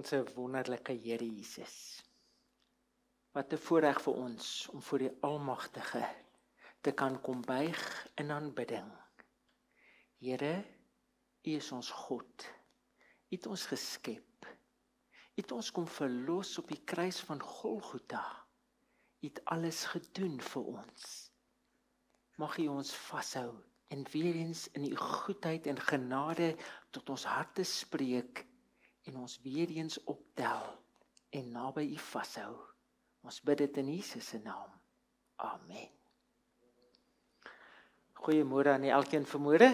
Onse wonderlike Here Jesus. Wat 'n voorreg vir ons om voor die Almagtige te kan kom buig in aanbidding. Here, U is ons God. U het ons geskep. U het ons kom verlos op die kruis van Golgotha. U het alles gedoen vir ons. Mag U ons vashou en weer eens in U goedheid en genade tot ons harte spreek en ons weer eens optel en naby U vashou. Ons bid dit in Jesus se naam. Amen. Goeiemôre aan elkeen vanmôre.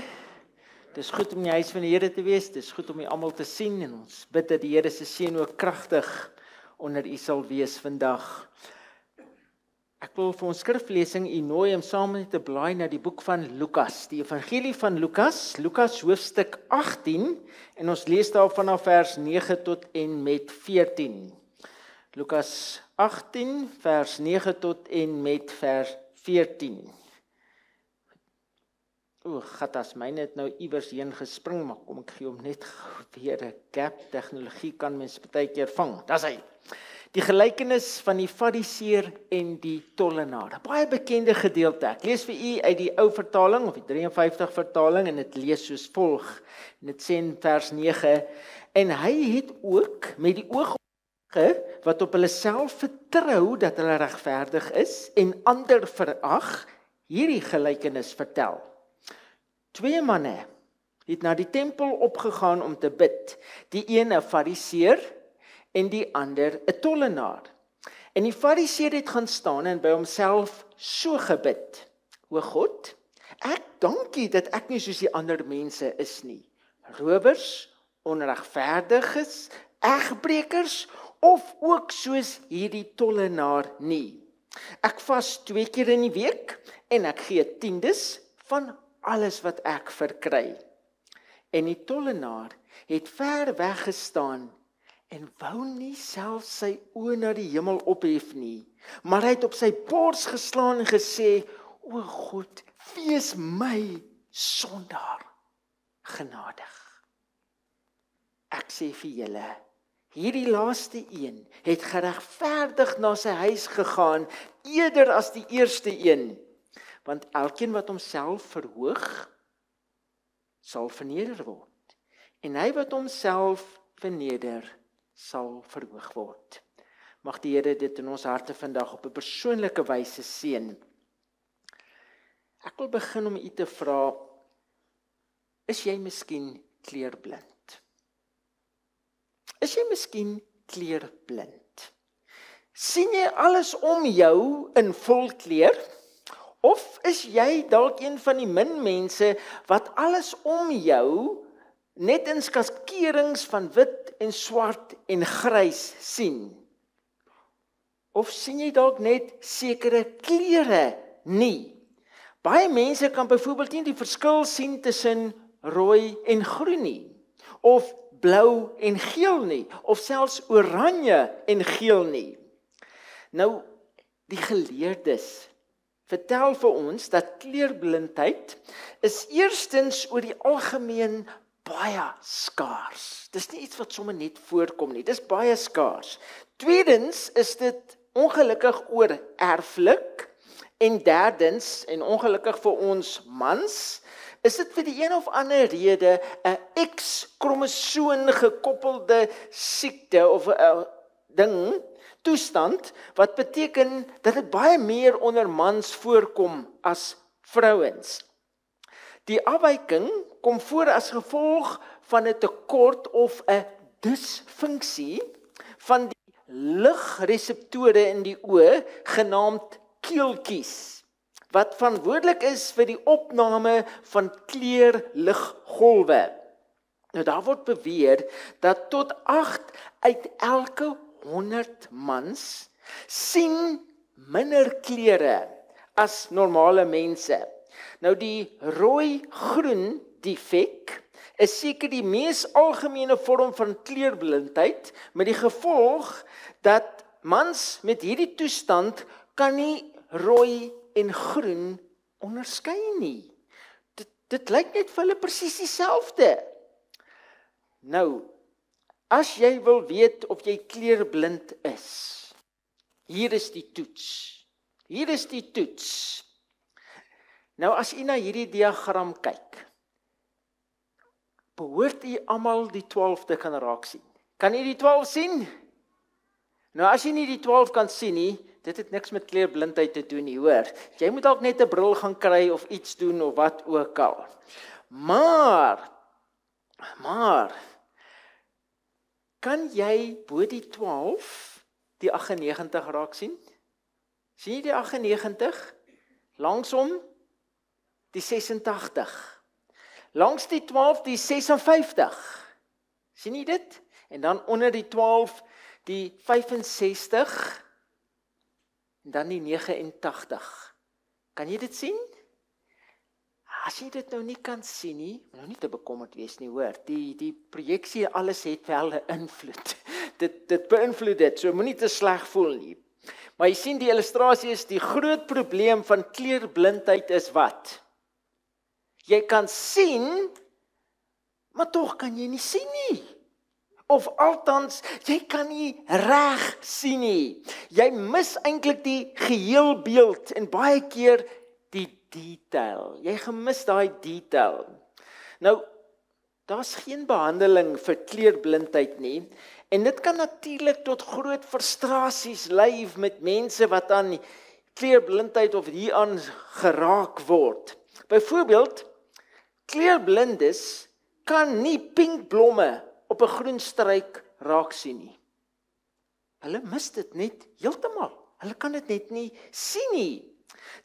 Dis goed om in die huis van die Here te wees. Dis goed om U almal te sien en ons bid dat die Here se seën ook kragtig onder U sal wees vandag. Ek wil vir ons skriflesing U nooi om saam met te blaai na die boek van Lukas, die evangelie van Lukas, Lukas hoofstuk 18 en ons lees daar vanaf vers 9 tot en met 14. Lukas 18 vers 9 tot en met vers 14. Gatas, myne het nou iewers heen gespring, maar kom ek gee hom net weer 'n gap. Tegnologie kan mens baie keer vang. Dis hy. Die gelykenis van die Fariseer en die tollenaar. 'n Baie bekende gedeelte. Ek lees vir u uit die ou vertaling of die 53 vertaling en dit lees soos volg. En dit sê in vers 9: En hy het ook met die oog wat op hulle self vertrou dat hulle regverdig is en ander verag, hierdie gelykenis vertel. 2 manne het na die tempel opgegaan om te bid. Die een 'n Fariseer en die ander 'n tollenaar. En die Fariseer het gaan staan en by homself so gebid: O God, ek dank U dat ek nie soos die ander mense is nie. Rowers, onregverdiges, egbrekers of ook soos hierdie tollenaar nie. Ek vas 2 keer in die week en ek gee 10des van alles wat ek verkry. En die tollenaar het ver weg gestaan en wou nie self sy oë na die hemel ophef nie, maar hy het op sy bors geslaan en gesê: O God, wees my sondaar genadig. Ek sê vir julle, hierdie laaste een het geregverdig na sy huis gegaan eerder as die eerste een. Want elkeen wat homself verhoog, sal verneder word. En hy wat homself verneder, sal verhoog word. Mag die Here dit in ons harte vandag op 'n persoonlike wyse seën. Ek wil begin om u te vra, is jy miskien kleurblind? Is jy miskien kleurblind? Sien jy alles om jou in volkleur? Of is jy dalk een van die min mense wat alles om jou net in skaskerings van wit en swart en grys sien? Of sien jy dalk net sekere kleure nie? Baie mense kan byvoorbeeld nie die verskil sien tussen rooi en groen nie, of blou en geel nie, of selfs oranje en geel nie. Nou, die geleerdes vertel vir ons dat kleurblindheid is eerstens oor die algemeen baie skaars. Dis nie iets wat sommer net voorkom nie, dis baie skaars. Tweedens is dit ongelukkig oor erflik, en derdens, en ongelukkig vir ons mans, is dit vir die een of ander rede 'n X-kromosoom gekoppelde siekte of 'n ding, toestand, wat beteken dat dit baie meer onder mans voorkom as vrouens. Die afwyking kom voor as gevolg van 'n tekort of 'n disfunksie van die ligreseptore in die oë, genaamd keeltjies, wat verantwoordelik is vir die opname van kleurliggolwe. Nou daar word beweer dat tot 8 uit elke 100 mans sien minder kleure as normale mense. Nou die rooi-groen defek is seker die mees algemene vorm van kleurblindheid, met die gevolg dat mans met hierdie toestand kan nie rooi en groen onderskei nie. Dit lyk net vir hulle presies dieselfde. Nou, As jy wil weet of jy kleurblind is, hier is die toets. Hier is die toets. Nou as jy na hierdie diagram kyk, behoort jy almal die 12 te kan raak sien. Kan jy die 12 sien? Nou as jy nie die 12 kan sien nie, dit het niks met kleurblindheid te doen nie, hoor. Jy moet dalk net 'n bril gaan kry of iets doen of wat ook al. Maar kan jy bo die 12 die 98 raak sien? Sien jy die 98? Langsom die 86. Langs die 12 die 56. Sien jy dit? En dan onder die 12 die 65 en dan die 89. Kan jy dit sien? As jy dit nou nie kan sien nie, nou nie te bekommerd wees nie, hoor. Die projeksie alles het wel 'n invloed. Dit beïnvloed dit, so moenie te sleg voel nie. Maar jy sien die illustrasie is die groot probleem van kleurblindheid is wat? Jy kan sien, maar tog kan jy nie sien nie. Of althans, jy kan nie reg sien nie. Jy mis eintlik die geheelbeeld en baie keer die detail. Jy gemis daai detail. Nou, daar's geen behandeling vir kleurblindheid nie. En dit kan natuurlik tot groot frustrasies lei met mense wat aan kleurblindheid of hieraan geraak word. Byvoorbeeld, kleurblindes kan nie pink blomme op 'n groen struik raak sien nie. Hulle mis dit net heeltemal. Hulle kan dit net nie sien nie.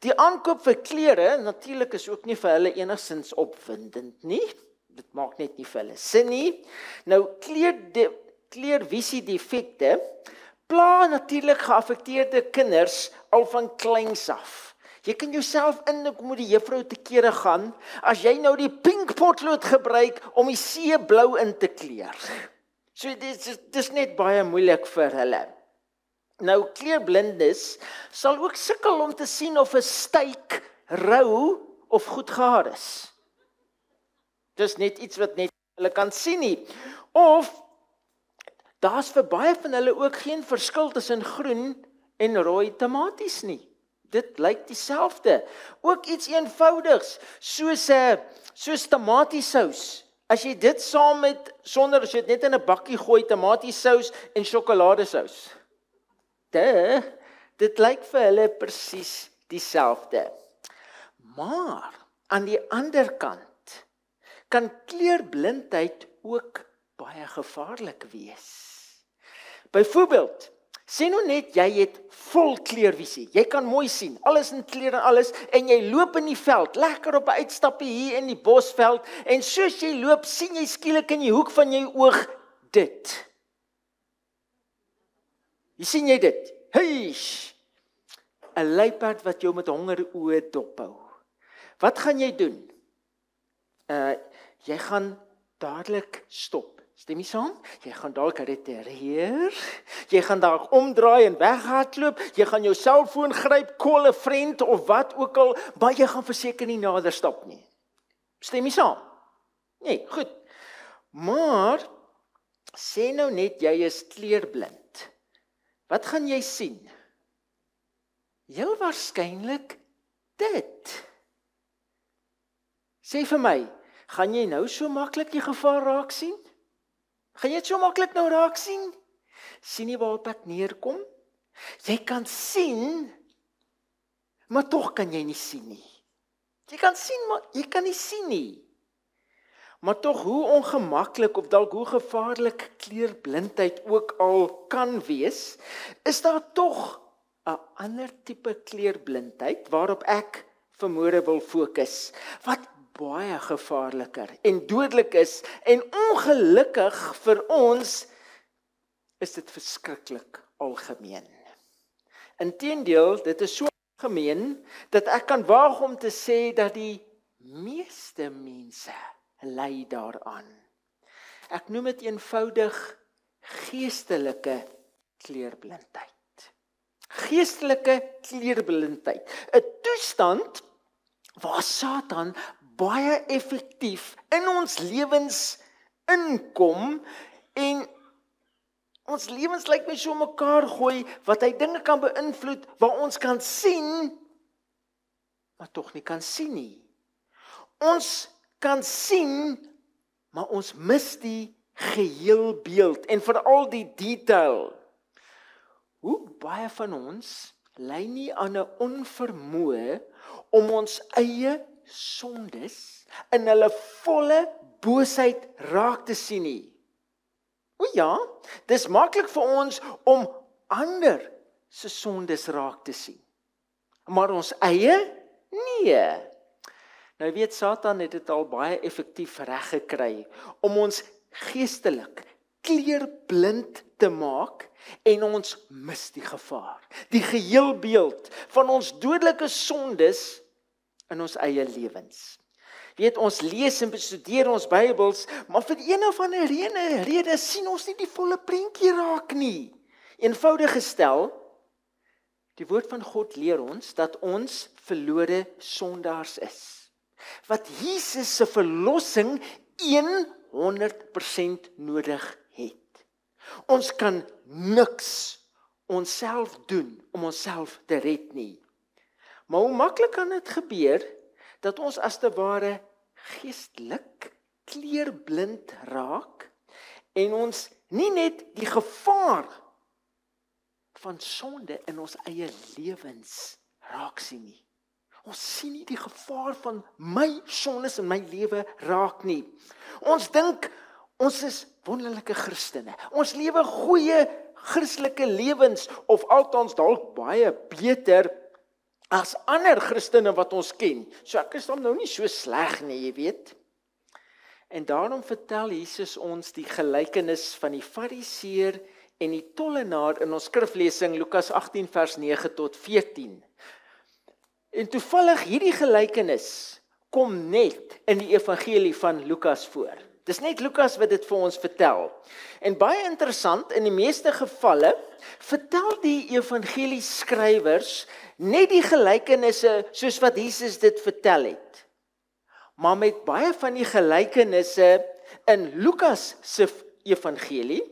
Die aankoop vir klere, natuurlik is ook nie vir hulle enigstens opwindend nie. Dit maak net nie vir hulle sin nie. Nou, kleurvisie defekte pla natuurlik geaffekteerde kinders al van kleins af. Jy kan jouself indink hoe die juffrou te kere gaan, as jy nou die pink potlood gebruik om die see blou in te kleur. So dit is net baie moeilik vir hulle. Nou, kleurblindes sal ook sukkel om te sien of 'n styk rou of goed gehaar is. Dis net iets wat net hulle kan sien nie. Of, daar's vir baie van hulle ook geen verskil tussen groen en rooi tomaties nie. Dit lyk dieselfde. Ook iets eenvoudigs, soos tomatiesous. As jy dit saam met, sonder as jy dit net in 'n bakkie gooi, tomatiesous en sjokoladesous. Dit lyk vir hulle presies dieselfde. Maar, aan die ander kant, kan kleurblindheid ook baie gevaarlik wees. Byvoorbeeld, sê nou net jy het vol kleurvisie. Jy kan mooi sien, alles in kleur en alles, en jy loop in die veld, lekker op 'n uitstappie hier in die bosveld, en soos jy loop, sien jy skielik in die hoek van jou oog dit. Sien jy dit? Heish! 'n luiperd wat jou met honger oë dophou. Wat gaan jy doen? Jy gaan dadelik stop. Stem jy saam? Jy gaan dalk retireer, jy gaan dalk omdraai en weghardloop, jy gaan jou selfoon gryp, call 'n vriend of wat ook al, maar jy gaan verseker nie nader stap nie. Stem jy saam? Nee, goed. Maar, sê nou net jy is kleurblind. Wat gaan jy sien? Heel waarskynlik dit. Sê vir my, gaan jy nou so maklik die gevaar raak sien? Gaan jy dit so maklik nou raak sien? Sien jy waarop ek neerkom? Jy kan sien, maar tog kan jy nie sien nie. Jy kan sien, maar jy kan nie sien nie. Maar tog, hoe ongemaklik of dalk hoe gevaarlik kleurblindheid ook al kan wees, is daar tog 'n ander tipe kleurblindheid waarop ek vanmôre wil fokus, wat baie gevaarliker en dodelik is, en ongelukkig vir ons is dit verskriklik algemeen. Inteendeel, dit is so algemeen dat ek kan waag om te sê dat die meeste mense ly daaraan. Ek noem dit eenvoudig geestelike kleurblindheid. Geestelike kleurblindheid, 'n toestand waar Satan baie effektief in ons lewens inkom en Ons lewens lyk my so mekaar gooi, wat hy dinge kan beïnvloed, waar ons kan sien, maar tog nie kan sien nie. Ons kan sien, maar ons mis die geheel beeld, en veral die detail. Hoe baie van ons ly nie aan 'n onvermoë om ons eie sondes in hulle volle boosheid raak te sien nie. O ja, dis maklik vir ons om ander se sondes raak te sien. Maar ons eie? Nee. Nou weet Satan het dit al baie effektief reg gekry om ons geestelik kleurblind te maak en ons mis die gevaar, die geheelbeeld van ons dodelike sondes in ons eie lewens. Weet, ons lees en bestudeer ons Bybels, maar vir een of ander rede sien ons nie die volle prentjie raak nie. Eenvoudig gestel, die woord van God leer ons dat ons verlore sondaars is, wat Jesus se verlossing 100% nodig het. Ons kan niks onsself doen om onsself te red nie. Maar hoe maklik kan dit gebeur dat ons as te ware geestelik kleurblind raak en ons nie net die gevaar van sonde in ons eie lewens raak sien nie. Ons sien nie die gevaar van my sondes in my lewe raak nie. Ons dink ons is wonderlike Christene. Ons lewe goeie Christelike lewens, of althans dalk baie beter as ander Christene wat ons ken. So ek is dan nou nie so sleg nie, jy weet. En daarom vertel Jesus ons die gelykenis van die Fariseer en die tollenaar in ons skriflesing Lukas 18 vers 9 tot 14. En toevallig hierdie gelykenis kom net in die evangelie van Lukas voor. Dis net Lukas wat dit vir ons vertel. En baie interessant, in die meeste gevalle vertel die evangelieskrywers net die gelykenisse soos wat Jesus dit vertel het. Maar met baie van die gelykenisse in Lukas se evangelie,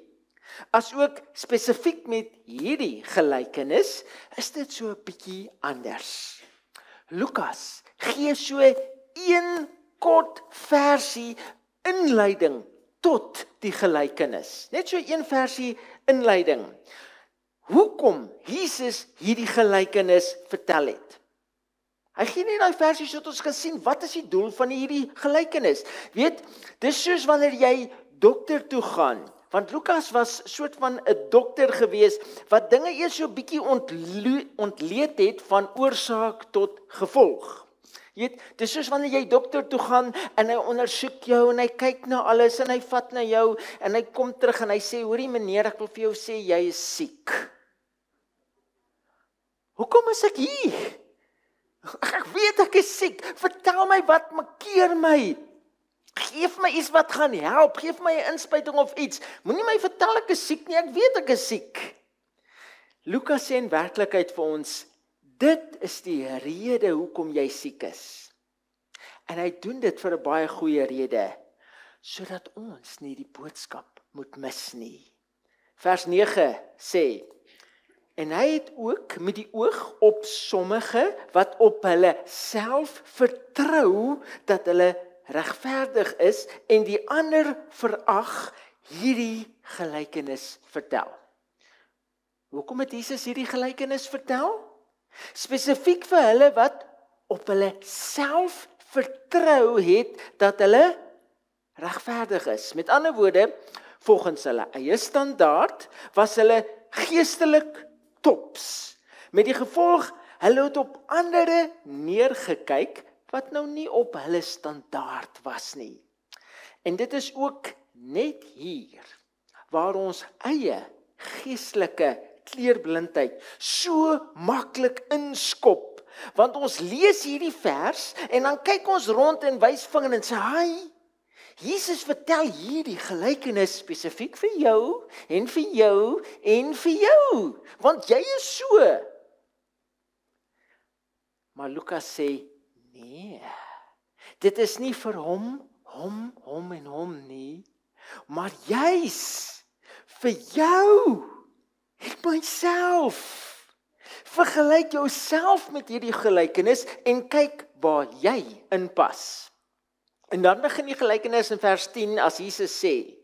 as ook spesifiek met hierdie gelykenis, is dit so 'n bietjie anders. Lukas gee so een kort versie inleiding tot die gelykenis. Net so een versie inleiding. Hoekom Jesus hierdie gelykenis vertel het? Hy gee nie daai versie sodat ons kan sien wat is die doel van hierdie gelykenis. Weet, dis soos wanneer jy dokter toe gaan, want Lukas was soort van 'n dokter gewees wat dinge eers so bietjie ontleed het van oorsaak tot gevolg. Jy weet, dis soos wanneer jy dokter toe gaan en hy ondersoek jou en hy kyk na alles en hy vat na jou en hy kom terug en hy sê, hoorie meneer, ek wil vir jou sê jy is siek. Hoekom is ek hier? Ek weet ek is siek. Vertel my wat makkeer my. Geef my iets wat gaan help. Geef my 'n inspuiting of iets. Moenie my vertel ek is siek nie. Ek weet ek is siek. Lukas sê in werklikheid vir ons, dit is die rede hoekom jy siek is. En hy doen dit vir 'n baie goeie rede, sodat ons nie die boodskap moet mis nie. Vers 9 sê, en hy het ook met die oog op sommige wat op hulle self vertrou dat hulle regverdig is en die ander verag, hierdie gelykenis vertel. Hoekom het Jesus hierdie gelykenis vertel? Spesifiek vir hulle wat op hulle self vertrou het dat hulle regverdig is. Met ander woorde, volgens hulle eie standaard was hulle geestelik tops. Met die gevolg, hulle het op ander neergekyk wat nou nie op hulle standaard was nie. En dit is ook net hier waar ons eie geestelike kleurblindheid so maklik inskop. Want ons lees hierdie vers en dan kyk ons rond en wys vinger en sê, "Hai, Jesus vertel hierdie gelykenis spesifiek vir jou en vir jou en vir jou, want jy is so." Maar Lukas sê, nee, dit is nie vir hom en hom nie, maar juis vir jou en myself. Vergelyk jouself met hierdie gelykenis en kyk waar jy inpas. En dan begin die gelykenis in vers 10 as Jesus sê,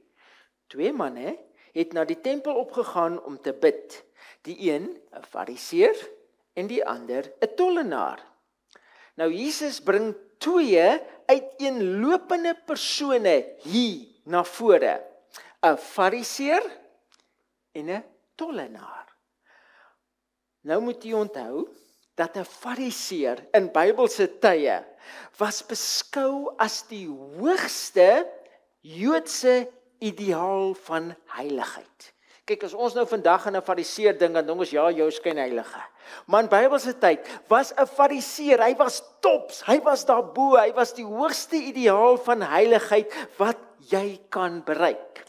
2 manne het na die tempel opgegaan om te bid. Die een, 'n fariseer, en die ander, 'n tollenaar. Nou Jesus bring 2 uiteenlopende persone hier na vore. 'n Fariseer en 'n tollenaar. Nou moet jy onthou dat 'n fariseer in Bybelse tye was beskou as die hoogste Joodse ideaal van heiligheid. Kyk, as ons nou vandag aan 'n fariseer dink, dan dink ons ja, jou skyn heilige. Maar in Bybelse tyd was 'n fariseer, hy was tops, hy was daarbo, hy was die hoogste ideaal van heiligheid wat jy kan bereik.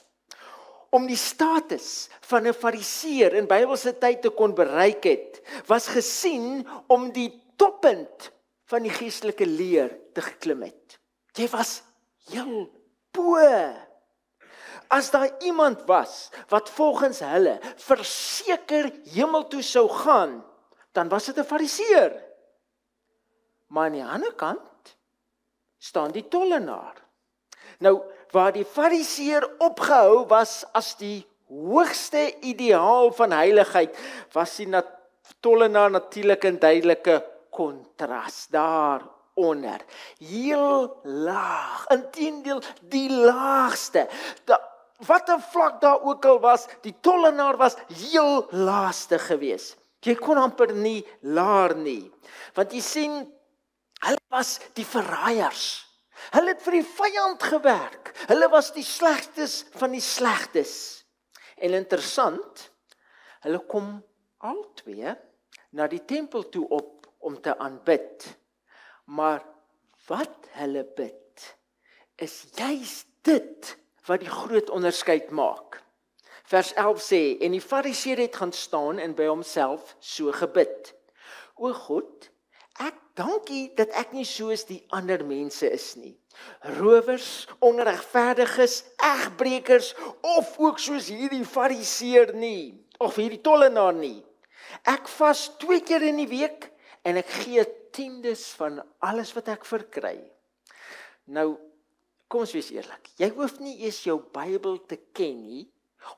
Om die status van 'n fariseer in Bybelse tyd te kon bereik het, was gesien om die toppunt van die geestelike leer te geklim het. Jy was heel bo. As daar iemand was wat volgens hulle verseker hemel toe sou gaan, dan was dit 'n fariseer. Maar aan die ander kant staan die tollenaar. Nou, waar die fariseer opgehou was as die hoogste ideaal van heiligheid, was die tollenaar natuurlik 'n duidelike kontras daaronder. Heel laag, inteendeel die laagste. Wat 'n vlak daar ook al was, die tollenaar was heel laaste gewees. Jy kon amper nie laer nie. Want jy sien, hulle was die verraaiers. Hulle het vir die vyand gewerk. Hulle was die slegstes van die slegtes. En interessant, hulle kom albei na die tempel toe op om te aanbid. Maar wat hulle bid, is juist dit wat die groot onderskeid maak. Vers 11 sê, en die fariseer het gaan staan en by homself so gebid. O God, ek dank U dat ek nie soos die ander mense is nie. Rowers, onregverdiges, egbrekers, of ook soos hierdie fariseer nie, of hierdie tollenaar nie. Ek vas 2 keer in die week, en ek gee 10des van alles wat ek verkry. Nou, kom ons wees eerlik, jy hoef nie eers jou Bybel te ken nie,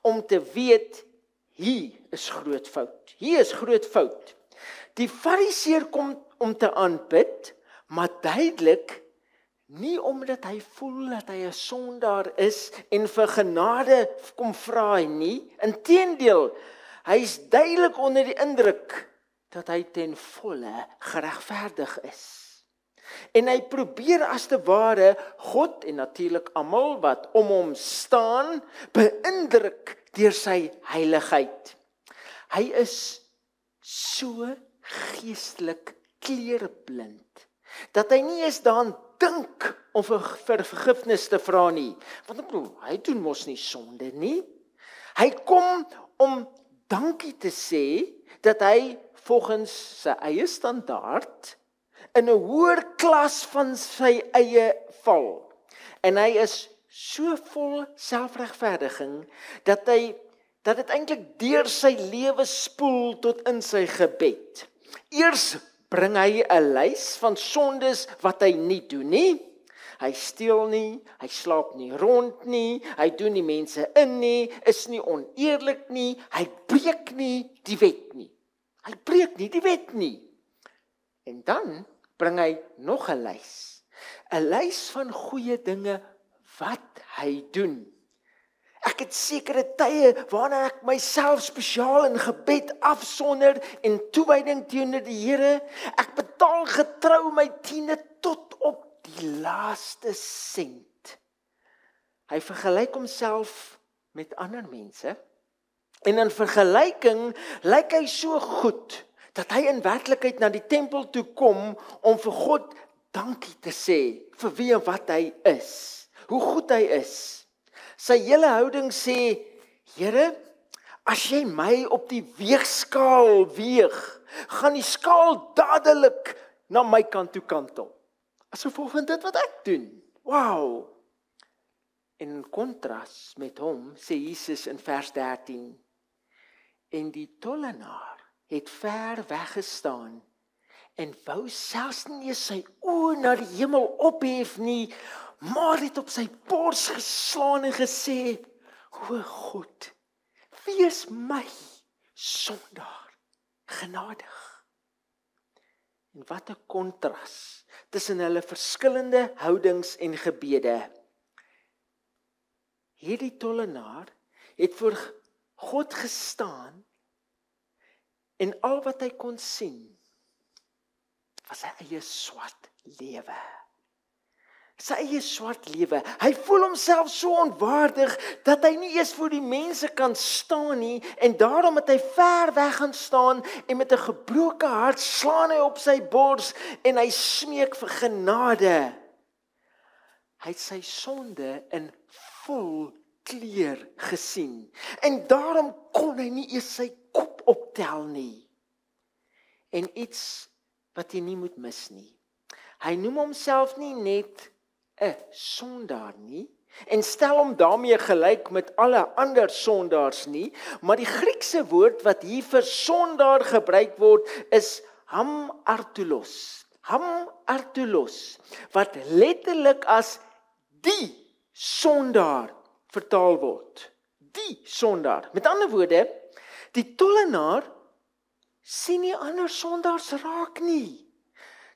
om te weet, hier is groot fout. Hier is groot fout. Die fariseer kom om te aanbid, maar duidelik nie omdat hy voel dat hy 'n sondaar is en vir genade kom vra nie. Inteendeel, hy is duidelik onder die indruk dat hy ten volle geregverdig is. En hy probeer as te ware God en natuurlik almal wat om hom staan, beïndruk deur sy heiligheid. Hy is so geestelik kleurblind, dat hy nie eens daaraan dink om vir vergifnis te vra nie. Want ek bedoel, hy doen mos nie sonde nie. Hy kom om dankie te sê, dat hy volgens sy eie standaard in 'n hoër klas van sy eie val. En hy is so vol selfregverdiging, dat dit eintlik deur sy lewe spoel tot in sy gebed. Eers bring hy 'n lys van sondes wat hy nie doen nie. Hy steel nie, hy slaap nie rond nie, hy doen nie mense in nie, is nie oneerlik nie, hy breek nie die wet nie. Hy breek nie die wet nie. En dan bring hy nog 'n lys van goeie dinge wat hy doen. Ek het sekere tye waarna ek myself spesiaal in gebed afsonder en toewyding teenoor die Here. Ek betaal getrou my 10de tot op die laaste sent. Hy vergelyk homself met ander mense. En in vergelyking lyk hy so goed, dat hy in werklikheid na die tempel toe kom, om vir God dankie te sê, vir wie en wat hy is, hoe goed hy is. Sy hele houding sê, Here, as jy my op die weegskaal weeg, gaan die skaal dadelik na my kant toe kantel. As gevolg van dit wat ek doen. Wow! En in kontras met hom, sê Jesus in vers 13, en die tollenaar het ver weggestaan en wou selfs nie eens sy oë na die hemel ophef nie, maar het op sy bors geslaan en gesê, o God, wees my sondaar genadig. En wat 'n kontras tussen hulle verskillende houdings en gebede. Hierdie tollenaar het voor God gestaan en al wat hy kon sien was sy eie swart lewe. Sy eie swart lewe. Hy voel homself so onwaardig dat hy nie eens voor die mense kan staan nie en daarom het hy ver weg gaan staan en met 'n gebroke hart slaan hy op sy bors en hy smeek vir genade. Hy het sy sonde in vol kleur gesien en daarom kon hy nie eens sy kop optel nie. En iets wat jy nie moet mis nie. Hy noem homself nie net 'n sondaar nie en stel hom daarmee gelyk met alle ander sondaars nie, maar die Griekse woord wat hier vir sondaar gebruik word is hamartulos. Hamartulos, wat letterlik as die sondaar vertaal word. Die sondaar. Met ander woorde, die tollenaar sien nie ander sondaars raak nie.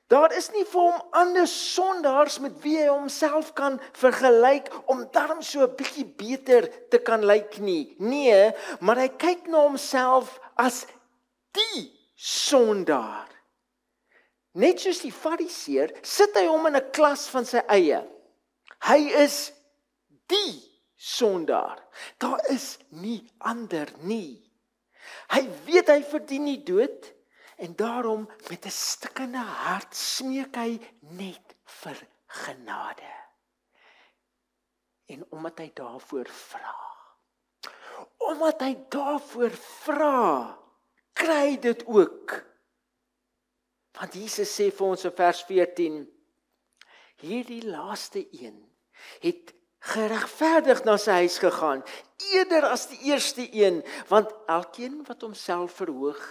Daar is nie vir hom ander sondaars met wie hy homself kan vergelyk om daarom so 'n bietjie beter te kan lyk nie. Nee, maar hy kyk na homself as die sondaar. Net soos die fariseer, sit hy hom in 'n klas van sy eie. Hy is die sondaar. Daar is nie ander nie. Hy weet hy verdien nie dood en daarom met 'n stikkende hart smeek hy net vir genade. En omdat hy daarvoor vra, kry hy dit ook. Want Jesus sê vir ons in vers 14, hierdie laaste een het geregverdig na sy huis gegaan, eerder as die eerste een, want elkeen wat homself verhoog,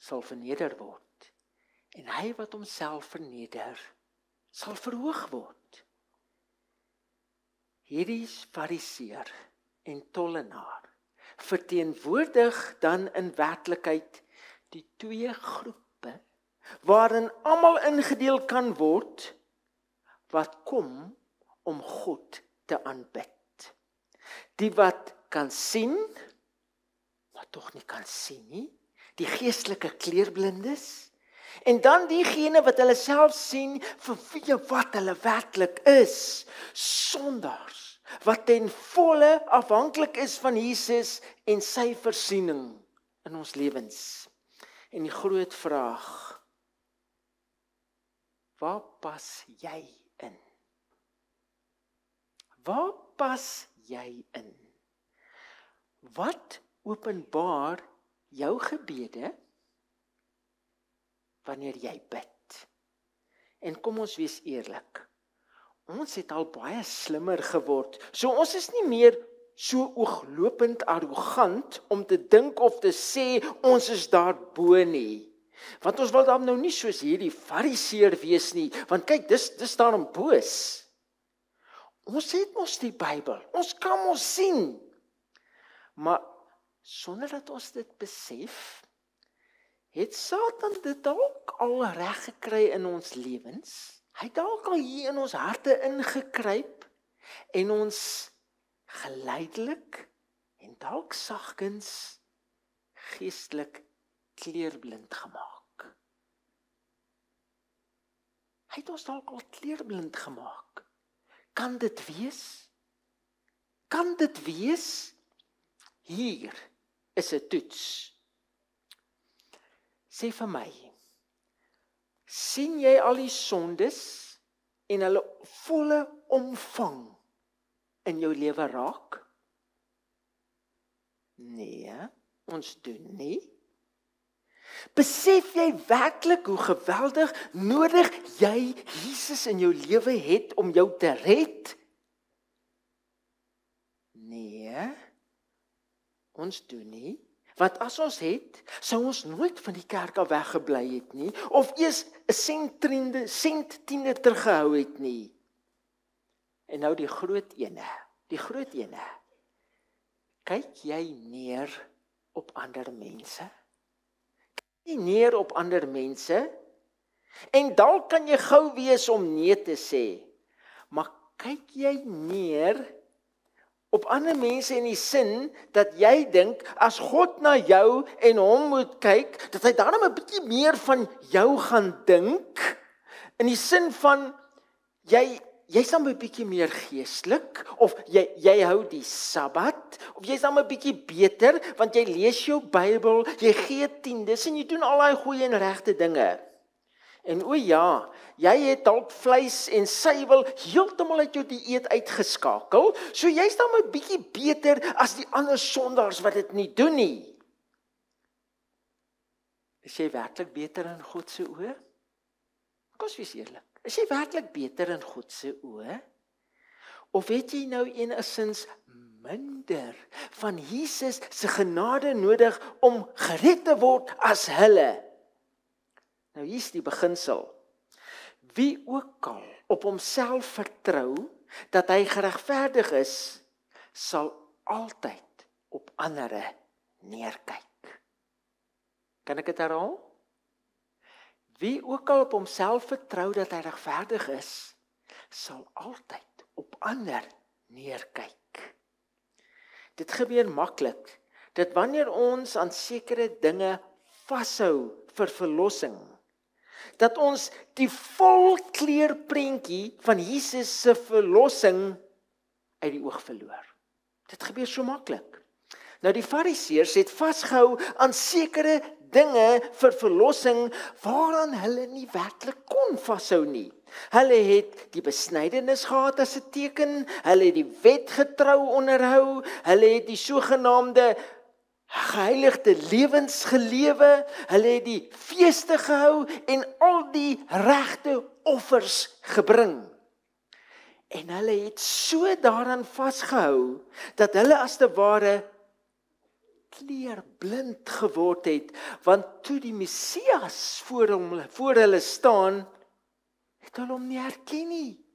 sal verneder word. En hy wat homself verneder, sal verhoog word. Hierdie fariseer en tollenaar verteenwoordig dan in werklikheid die twee groepe waarin almal ingedeel kan word wat kom om God te aanbid. Die wat kan sien, maar tog nie kan sien nie, die geestelike kleurblindes, en dan diegene wat hulle self sien vir wie wat hulle werklik is, sondaars, wat ten volle afhanklik is van Jesus en sy voorsiening in ons lewens. En die groot vraag, waar pas jy in? Waar pas jy in? Wat openbaar jou gebede wanneer jy bid? En kom ons wees eerlik, ons het al baie slimmer geword, so ons is nie meer so ooglopend arrogant om te dink of te sê ons is daarbo nie. Want ons wil dan nou nie soos hierdie fariseer wees nie, want kyk, dis daarom boos. Ons het mos die Bybel, ons kan ons sien. Maar sonder dat ons dit besef, het Satan dit dalk al reg gekry in ons lewens. Hy het dalk al hier in ons harte ingekruip en ons geleidelik en dalk sagkens geestelik kleurblind gemaak. Hy het ons dalk al kleurblind gemaak. Kan dit wees? Kan dit wees? Hier is 'n toets. Sê vir my, sien jy al die sondes en hulle volle omvang in jou lewe raak? Nee, ons doen nie. Besef jy werklik hoe geweldig nodig jy Jesus in jou lewe het om jou te red? Nee, ons doen nie. Want as ons het, sou ons nooit van die kerk af weggebly het nie, of eers 'n sent tiende teruggehou het nie. En nou die groot ene. Kyk jy neer op ander mense? Kyk jy neer op ander mense? En dalk kan jy gou wees om nee te sê, maar kyk jy neer op ander mense in die sin, dat jy dink, as God na jou en hom moet kyk, dat hy daarom 'n bietjie meer van jou gaan dink, in die sin van, jy's dan 'n bietjie meer geestelik, of jy hou die Sabbat, of jy's dan 'n bietjie beter, want jy lees jou Bybel, jy gee tiendes, en jy doen al daai goeie en regte dinge. En o ja, jy het dalk vleis en suiwel heeltemal uit jou dieet uitgeskakel, so jy's dan 'n bietjie beter as die ander sondaars wat dit nie doen nie. Is jy werklik beter in God se oë? Kom ons wees eerlik. Is jy werklik beter in God se oë? Of het jy nou enigstens minder van Jesus se genade nodig om gered te word as hulle? Nou hier's die beginsel. Wie ook al op homself vertrou dat hy geregverdig is, sal altyd op ander neerkyk. Kan ek dit herhaal? Wie ook al op homself vertrou dat hy regverdig is, sal altyd op ander neerkyk. Dit gebeur maklik, dat wanneer ons aan sekere dinge vashou vir verlossing, dat ons die volkleurprentjie van Jesus se verlossing uit die oog verloor. Dit gebeur so maklik. Nou die Fariseërs het vasgehou aan sekere dinge vir verlossing waaraan hulle nie werklik kon vashou nie. Hulle het die besnydenis gehad as 'n teken, hulle het die wet getrou onderhou, hulle het die sogenaamde geheiligde lewens gelewe, hulle het die feeste gehou en al die regte offers gebring. En hulle het so daaraan vasgehou, dat hulle as te ware kleurblind geword het, want toe die Messias voor hulle staan, het hulle hom nie herken nie.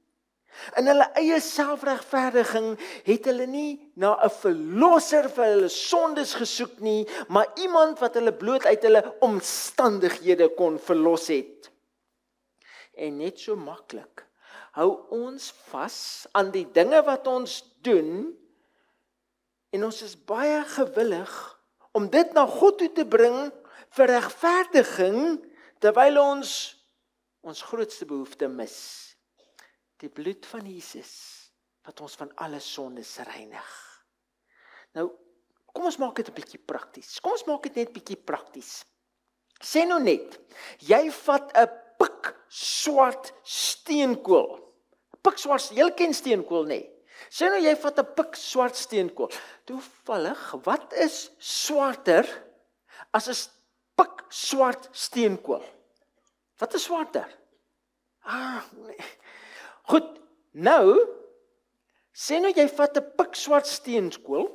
In hulle eie selfregverdiging het hulle nie na 'n verlosser vir hulle sondes gesoek nie, maar iemand wat hulle bloot uit hulle omstandighede kon verlos het. En net so maklik hou ons vas aan die dinge wat ons doen, en ons is baie gewillig om dit na God toe te bring vir regverdiging, terwyl ons grootste behoefte mis. Die bloed van Jesus, wat ons van alle sondes reinig. Nou, kom ons maak dit 'n bietjie prakties. Kom ons maak dit net bietjie prakties. Sê nou net, jy vat 'n pikswart steenkool. Pikswart, jy ken steenkool nê? Sê nou jy vat 'n pikswart steenkool. Toevallig, wat is swarter as 'n pikswart steenkool? Wat is swarter? Nee. Goed, nou, sê nou jy vat 'n pikswart steenkool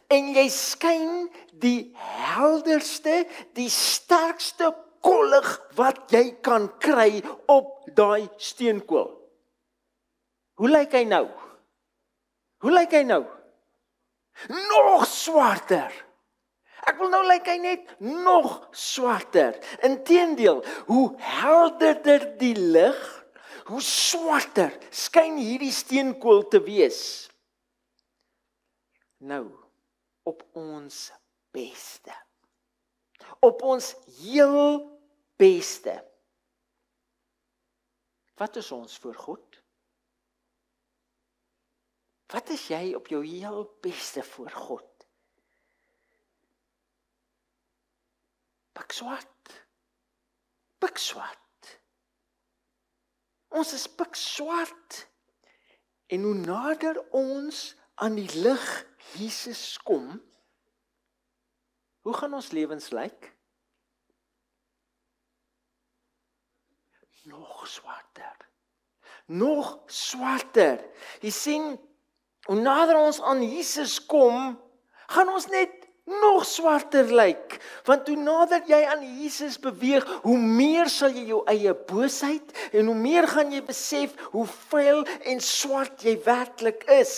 en jy skyn die helderste, die sterkste kollig wat jy kan kry op daai steenkool. Hoe lyk hy nou? Nog swarter. Ek wil nou lyk hy net nog swarter. Inteendeel, hoe helderder die lig, hoe swarter skyn hierdie steenkool te wees. Nou, op ons beste. Op ons heel beste. Wat is ons voor God? Wat is jy op jou heel beste voor God? Pikswart. Ons is pikswart. En hoe nader ons aan die lig Jesus kom, hoe gaan ons lewens lyk? Nog swarter. Jy sien, Hoe nader ons aan Jesus kom, gaan ons net nog swarter lyk. Want hoe nader jy aan Jesus beweeg, hoe meer sal jy jou eie boosheid en hoe meer gaan jy besef hoe vuil en swart jy werklik is.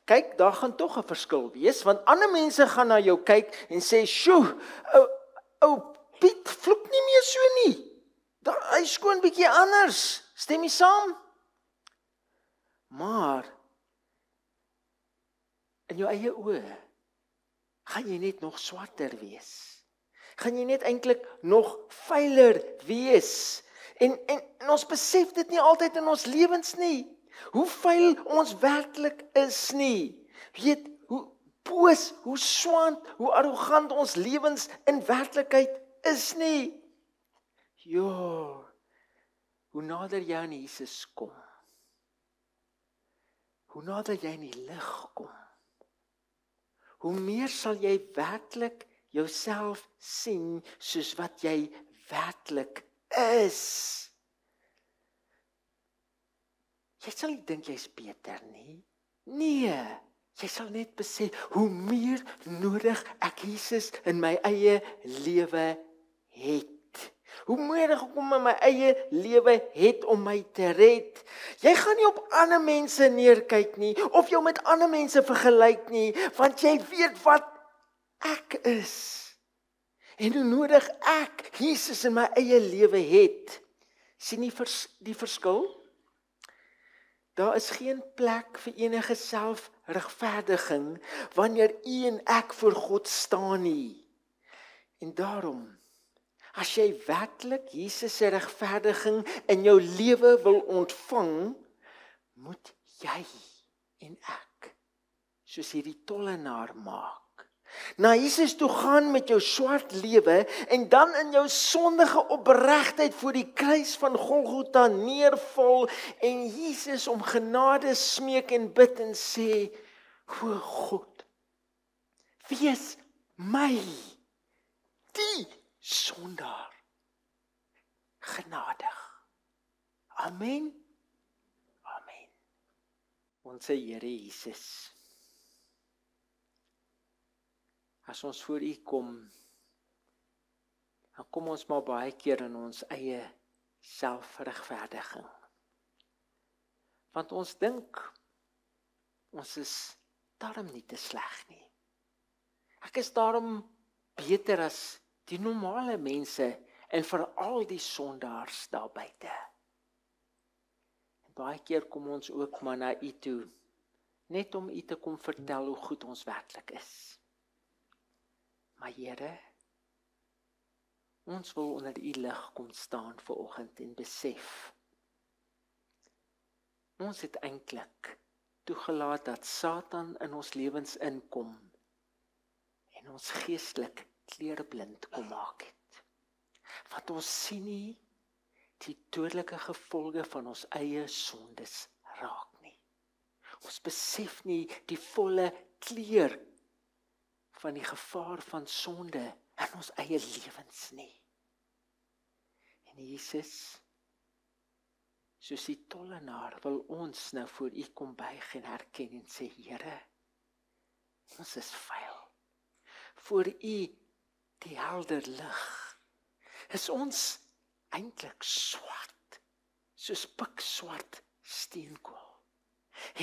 Kyk, daar gaan tog 'n verskil wees, want ander mense gaan na jou kyk en sê, "Sjoe, ou Piet vloek nie meer so nie. Hy skoon bietjie anders." Stem jy saam? Maar in jou eie oë gaan jy net nog swarter wees. Gaan jy net eintlik nog vuiler wees. En ons besef dit nie altyd in ons lewens nie. Hoe vuil ons werklik is nie. Weet, hoe boos, hoe swant, hoe arrogant ons lewens in werklikheid is nie. Jo, hoe nader jy aan Jesus kom, hoe nader jy in die lig kom, hoe meer sal jy werklik jouself sien soos wat jy werklik is. Jy sal nie dink jy's beter nie. Nee, jy sal net besef hoe meer nodig ek Jesus in my eie lewe het. Hoe meer ek hom in my eie lewe het om my te red. Jy gaan nie op ander mense neerkyk nie, of jou met ander mense vergelyk nie, want jy weet wat ek is. En hoe nodig ek Jesus in my eie lewe het. Sien jy die verskil? Daar is geen plek vir enige selfregverdiging wanneer u en ek voor God staan nie. En daarom, as jy werklik Jesus se regverdiging in jou lewe wil ontvang, moet jy en ek soos hierdie tollenaar maak. Na Jesus toe gaan met jou swart lewe en dan in jou sondige opregtheid voor die kruis van Golgotha neerval en Jesus om genade smeek en bid en sê, "O God, wees my, die sondaar, genadig." Amen. Amen. Onse Here Jesus, as ons voor U kom, dan kom ons maar baie keer in ons eie selfregverdiging. Want ons dink, ons is daarom nie te sleg nie. Ek is daarom beter as die normale mense en veral die sondaars daar buite. En baie keer kom ons ook maar na U toe, net om U te kom vertel hoe goed ons werklik is. Maar Here, ons wil onder U lig kom staan vanoggend en besef, ons het eintlik toegelaat dat Satan in ons lewens inkom en ons geestelik kleurblind kom maak het. Want ons sien nie die dodelike gevolge van ons eie sondes raak nie. Ons besef nie die volle kleur van die gevaar van sonde in ons eie lewens nie. En Jesus, soos die tollenaar, wil ons nou voor U kom buig en herken en sê, Here, ons is vuil. Voor U die helder lig, is ons eintlik swart, soos pikswart steenkool.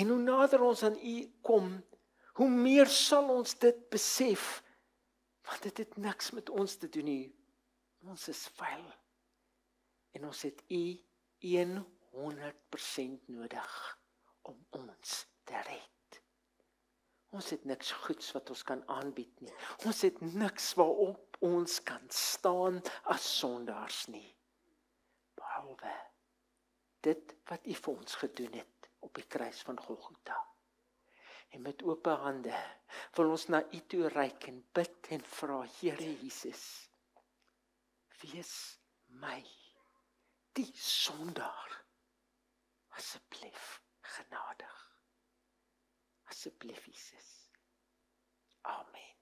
En hoe nader ons aan U kom, hoe meer sal ons dit besef, want dit het niks met ons te doen nie. Ons is vuil. En ons het U 100% nodig om ons te red. Ons het niks goeds wat ons kan aanbied nie. Ons het niks waarop ons kan staan as sondaars nie. Behalwe dit wat U vir ons gedoen het op die kruis van Golgotha. En met oop hande wil ons na U toe reik en bid en vra, Here Jesus, wees my, die sondaar, asseblief genadig. Asseblief Jesus. Amen.